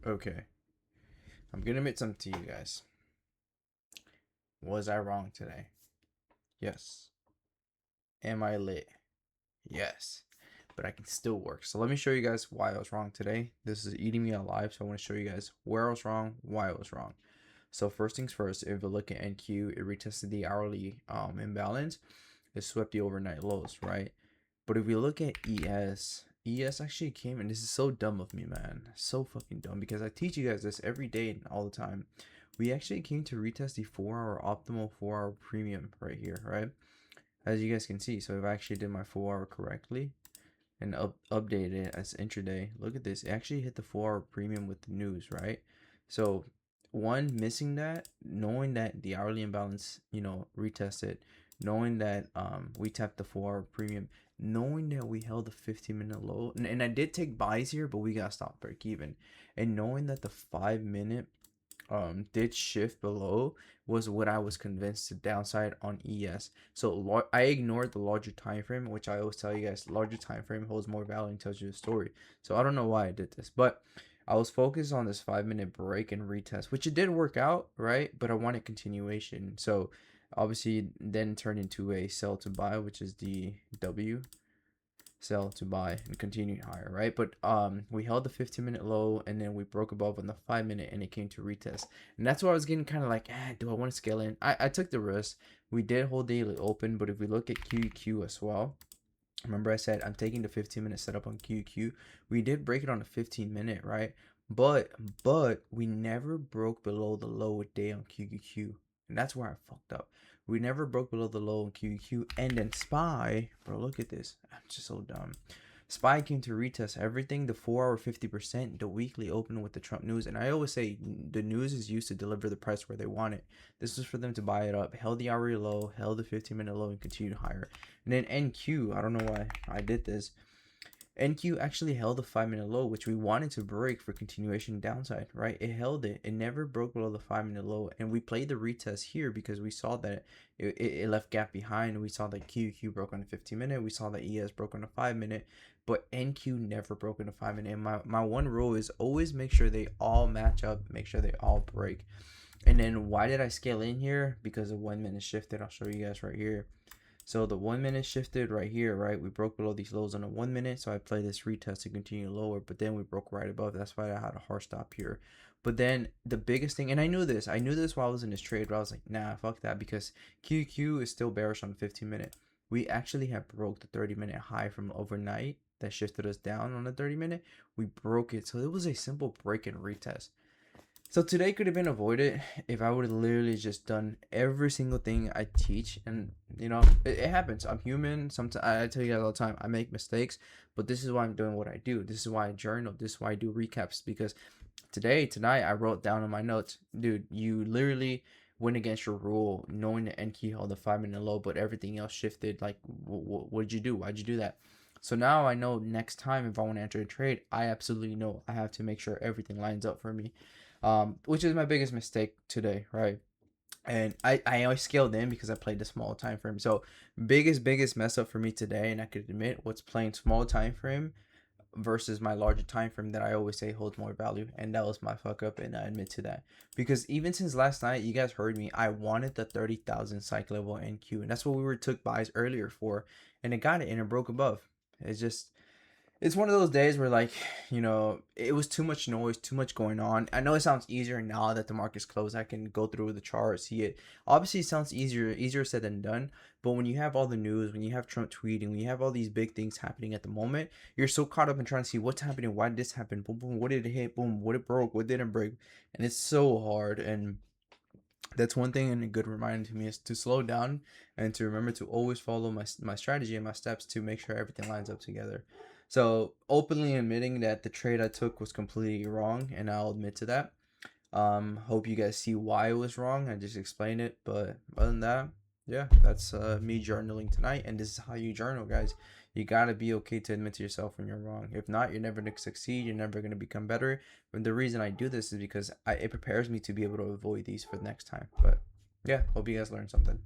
Okay, I'm gonna admit something to you guys. Was I wrong today? Yes. Am I lit? Yes. But I can still work. So let me show you guys why I was wrong today. This is eating me alive, so I want to show you guys where I was wrong, why I was wrong. So first things first, if we look at NQ, it retested the hourly imbalance. It swept the overnight lows, right? But if we look at ES actually came, and this is so dumb of me, man. So fucking dumb, because I teach you guys this every day and all the time. We actually came to retest the 4-hour optimal 4-hour premium right here, right? As you guys can see. So if I actually did my 4-hour correctly and updated it as intraday, look at this. It actually hit the 4-hour premium with the news, right? So one, missing that, knowing that the hourly imbalance, retested, knowing that we tapped the 4-hour premium, knowing that we held the 15-minute low, and I did take buys here, but we got stopped break even, and knowing that the 5-minute did shift below was what I was convinced to downside on ES. So I ignored the larger time frame, which I always tell you guys, larger time frame holds more value and tells you the story. So I don't know why I did this, but I was focused on this 5-minute break and retest, which it did work out, right? But I wanted continuation. So obviously then turned into a sell to buy, which is the W, sell to buy, and continue higher, right? But we held the 15-minute low, and then we broke above on the 5-minute, and it came to retest, and that's why I was getting kind of like, do I want to scale in? I took the risk. We did hold daily open, but if we look at QQ as well, remember I said I'm taking the 15-minute setup on QQ. We did break it on the 15-minute, right? But we never broke below the low day on QQQ, and that's where I fucked up. We never broke below the low on QQQ, and then SPY, bro, look at this. I'm just so dumb. SPY came to retest everything, the 4-hour 50%, the weekly open with the Trump news. And I always say the news is used to deliver the price where they want it. This was for them to buy it up, held the hourly low, held the 15-minute low, and continued higher. And then NQ, I don't know why I did this. NQ actually held the 5-minute low, which we wanted to break for continuation downside, right? It held it. It never broke below the 5-minute low. And we played the retest here because we saw that it left gap behind. We saw that QQ broke on the 15-minute. We saw that ES broke on the 5-minute. But NQ never broke on the 5-minute. And my one rule is always make sure they all match up, make sure they all break. And then why did I scale in here? Because the 1 minute shifted. I'll show you guys right here. So the 1 minute shifted right here, right? We broke below these lows on the 1 minute. So I played this retest to continue lower, but then we broke right above. That's why I had a hard stop here. But then the biggest thing, and I knew this while I was in this trade, but I was like, nah, fuck that, because QQ is still bearish on the 15-minute. We actually have broke the 30-minute high from overnight that shifted us down on the 30-minute. We broke it. So it was a simple break and retest. So today could have been avoided if I would have literally just done every single thing I teach. And it happens. I'm human. Sometimes I tell you guys all the time, I make mistakes, but this is why I'm doing what I do. This is why I journal. This is why I do recaps, because tonight I wrote down in my notes, dude, you literally went against your rule, knowing the NQ held the 5-minute low, but everything else shifted. Like, what did you do? Why'd you do that? So now I know next time if I want to enter a trade, I absolutely know I have to make sure everything lines up for me. Which is my biggest mistake today, right? And I always scaled in because I played the small time frame. So biggest mess up for me today, and I could admit, what's playing small time frame versus my larger time frame that I always say holds more value, and that was my fuck up, and I admit to that. Because even since last night, you guys heard me, I wanted the 30,000 psych level NQ, and that's what we were took buys earlier for, and it got it, and it broke above. It's one of those days where, like, it was too much noise, too much going on. I know it sounds easier now that the market's closed. I can go through the chart, see it. Obviously, it sounds easier said than done. But when you have all the news, when you have Trump tweeting, when you have all these big things happening at the moment, you're so caught up in trying to see what's happening, why did this happen, boom, boom, what did it hit, boom, what it broke, what didn't break, and it's so hard. And that's one thing, and a good reminder to me is to slow down and to remember to always follow my strategy and my steps to make sure everything lines up together. So openly admitting that the trade I took was completely wrong, and I'll admit to that. Hope you guys see why it was wrong. I just explained it, but other than that, yeah, that's me journaling tonight, and this is how you journal, guys. You gotta be okay to admit to yourself when you're wrong. If not, you're never gonna succeed. You're never gonna become better. And the reason I do this is because it prepares me to be able to avoid these for the next time. But yeah, hope you guys learned something.